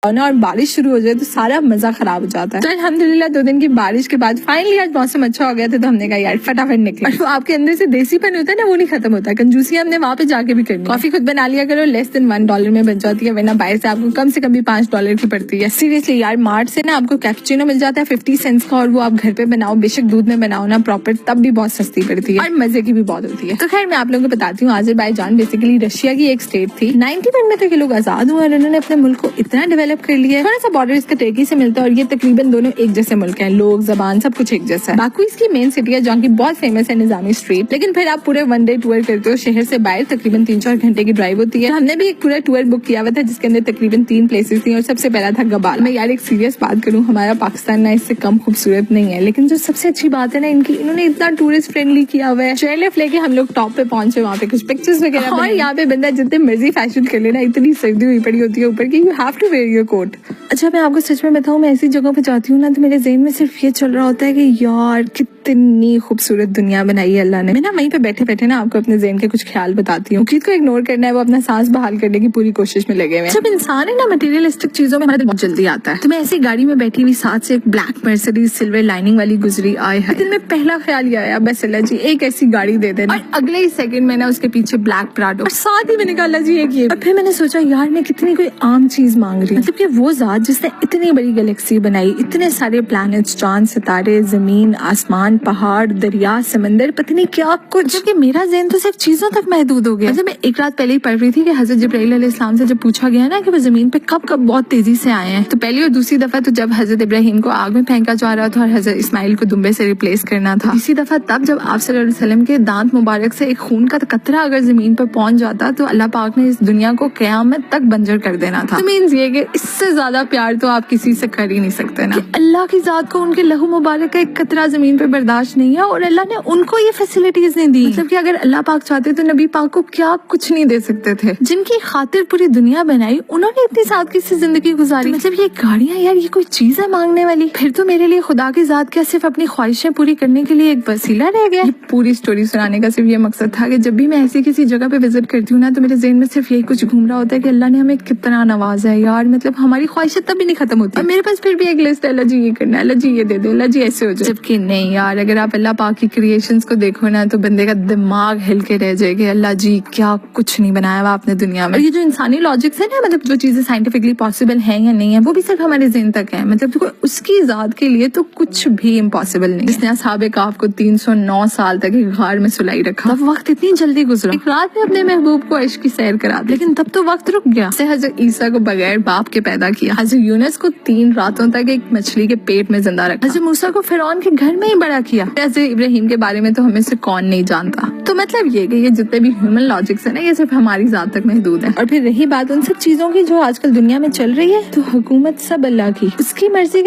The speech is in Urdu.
اور بارش شروع ہو جائے تو سارا مزہ خراب ہو جاتا ہے. تو الحمدللہ 2 دن کی بارش کے بعد فائنلی آج موسم اچھا ہو گیا تھا, تو ہم نے کہا یار فٹافٹ نکلے. اور وہ آپ کے اندر سے دیسی پن ہوتا ہے نا, وہ نہیں ختم ہوتا. کنجوسی ہم نے وہاں پہ جا کے بھی کرنی. کافی خود بنا لیا کرو, لیس دین $1 میں بن جاتی ہے, ورنہ باہر سے آپ کو کم سے کم بھی $5 کی پڑتی ہے. سیریسلی یار, مارٹ سے نا آپ کو کیپچینو مل جاتا ہے 50 سینٹس کا, اور وہ آپ گھر پہ بناؤ, بے شک دودھ میں بناؤ نا پراپر, تب بھی بہت سستی پڑتی ہے اور مزے کی بھی بہت ہوتی ہے. تو خیر میں آپ لوگوں کو بتاتی ہوں, آذربائیجان بیسیکلی رشیا کی ایک اسٹیٹ تھی. 91 میں تک یہ لوگ آزاد ہوئے اور انہوں نے اپنے ملک کو اتنا ڈیولپ کر لیا. تھوڑا سا بارڈر اس کا ترکی سے ملتا ہے, اور یہ تقریباً دونوں ایک جیسے ملک ہیں, لوگ زبان سب کچھ ایک جیسا ہے. باکو اس کی مین سٹی ہے, جہاں کی بہت فیمس ہے نظامی اسٹریٹ. لیکن پھر آپ پورے 1 ڈے ٹور کرتے ہو شہر سے باہر, تقریباً 3-4 گھنٹے کی ڈرائیو ہوتی ہے. ہم نے بھی ایک پورا ٹور بک کیا ہوا تھا جس کے اندر تقریباً 3 پلیسز تھیں, اور سب سے پہلا تھا گبال. میں یار ایک سیریس بات کروں, ہمارا پاکستان نہ اس سے کم خوبصورت نہیں ہے, لیکن جو سب سے اچھی بات ہے نا ان کی, انہوں نے اتنا ٹورسٹ فرینڈلی کیا ہوا ہے. چیئر لفٹ لے کے ہم لوگ ٹاپ پہ پہنچے, وہاں پہ کچھ پکچرز وغیرہ, اور یہاں پہ بندہ جتنے مرضی فیشن کر لینا, اتنی سردی ہوئی پڑی ہوتی ہے اوپر کی, you have to wear your coat. اچھا میں آپ کو سچ میں بتاؤں, میں ایسی جگہوں پہ جاتی ہوں نا تو میرے ذہن میں صرف یہ چل رہا ہوتا ہے کہ یار کتنی خوبصورت دنیا بنائی ہے اللہ نے. میں نا وہیں پہ بیٹھے بیٹھے نا آپ کو اپنے ذہن کے کچھ خیال بتاتی ہوں. چیز کو اگنور کرنا ہے, وہ اپنا سانس بحال کرنے کی پوری کوشش میں لگے ہوئے. جب انسان ہے نا مٹیریلسٹک چیزوں میں ہمارا دل بہت جلدی آتا ہے. تو میں ایسی گاڑی میں بیٹھی ہوئی, ساتھ سے ایک بلیک مرسیڈیز سلور لائننگ والی گزری, آئے ہے دل میں پہلا خیال یہ آیا, بس اللہ جی ایک ایسی گاڑی دے دینا. اور اگلے ہی سیکنڈ میں نا اس کے پیچھے بلیک پراڈو, اور ساتھ ہی میں نے کہا اللہ جی ایک یہ. اور پھر میں نے سوچا یار میں کتنی کوئی عام چیز مانگ رہی ہوں, مطلب کہ وہ ذات جس نے اتنی بڑی گلیکسی بنائی, اتنے سارے پلانٹس, چاند, ستارے, زمین, آسمان, پہاڑ, دریا, سمندر, پتہ نہیں کیا کچھ, جبکہ میرا ذہن تو صرف چیزوں تک محدود ہو گیا. میں ایک رات پہلے ہی پڑھ رہی تھی کہ حضرت جبرائیل علیہ السلام سے جب پوچھا گیا نا کہ وہ زمین پہ کب بہت تیزی سے آئے ہیں, تو پہلی اور دوسری دفعہ تو جب حضرت ابراہیم کو آگ میں پھینکا جا رہا تھا اور حضرت اسماعیل کو دمبے سے ریپلیس کرنا تھا, اسی دفعہ تب جب آپ صلی اللہ علیہ وسلم کے دانت مبارک سے ایک خون کا قطرہ اگر زمین پر پہنچ جاتا تو اللہ پاک نے اس دنیا کو قیامت تک بنجر کر دینا تھا. مینز یہ کہ اس سے زیادہ پیار تو آپ کسی سے کر ہی نہیں سکتے نا, کہ اللہ کی ذات کو ان کے لہو مبارک کا ایک قطرہ زمین پہ برداشت نہیں ہے, اور اللہ نے ان کو یہ فیسلٹیز نہیں دی. مطلب کہ اگر اللہ پاک چاہتے تو نبی پاک کو کیا کچھ نہیں دے سکتے تھے. جن کی خاطر پوری دنیا بنائی, انہوں نے اتنی سادگی سے زندگی گزاری. مطلب یہ گاڑیاں یار یہ کوئی چیز ہے مانگنے والی؟ پھر تو میرے لیے خدا کی ذات کیا صرف اپنی خواہشیں پوری کرنے کے لیے ایک وسیلہ رہ گیا. پوری اسٹوری سنانے کا صرف یہ مقصد تھا کہ جب بھی میں ایسی کسی جگہ پہ وزٹ کرتی ہوں نا تو میرے ذہن میں صرف یہی کچھ گھوم رہا ہوتا ہے کہ اللہ نے ہمیں کتنا نوازا ہے یار. مطلب ہماری خواہشیں تب بھی نہیں ختم ہوتی, اور میرے پاس پھر بھی ایک لسٹ ہے, اللہ جی یہ کرنا ہے, اللہ جی یہ دے دے, اللہ جی ایسے ہو جائے. جبکہ نہیں یار, اگر آپ اللہ پاک کی کریشنز کو دیکھو نا تو بندے کا دماغ ہل کے رہ جائے گا. اللہ جی کیا کچھ نہیں بنایا ہوا آپ نے دنیا میں. اور یہ جو انسانی لاجکس ہے نا, مطلب جو چیزیں سائنٹیفکلی پاسبل ہیں یا نہیں ہے, وہ بھی صرف ہمارے ذہن تک ہے. مطلب اس کی ذات کے لیے تو کچھ بھی امپاسبل نہیں. جس نے اصحاب کہف کو 309 سال تک ایک غار میں سلائی رکھا, تب وقت اتنی جلدی گزرا. ایک رات میں اپنے محبوب کو عشق کی سیر کرا, لیکن تب تو وقت رک گیا. حضرت عیسیٰ کو بغیر باپ کے پیدا کیا. حضرت یونس کو 3 راتوں تک ایک مچھلی کے پیٹ میں زندہ رکھا. حضرت موسیٰ کو فرعون کے گھر میں ہی بڑا کیا. حضرت ابراہیم کے بارے میں تو ہمیں سے کون نہیں جانتا. تو مطلب یہ کہ یہ جتنے بھی ہیومن لاجکس ہیں نا, یہ صرف ہماری ذات تک محدود ہے. اور پھر رہی بات ان سب چیزوں کی جو آج کل دنیا میں چل رہی ہے, تو حکومت سب اللہ کی, اس کی مرضی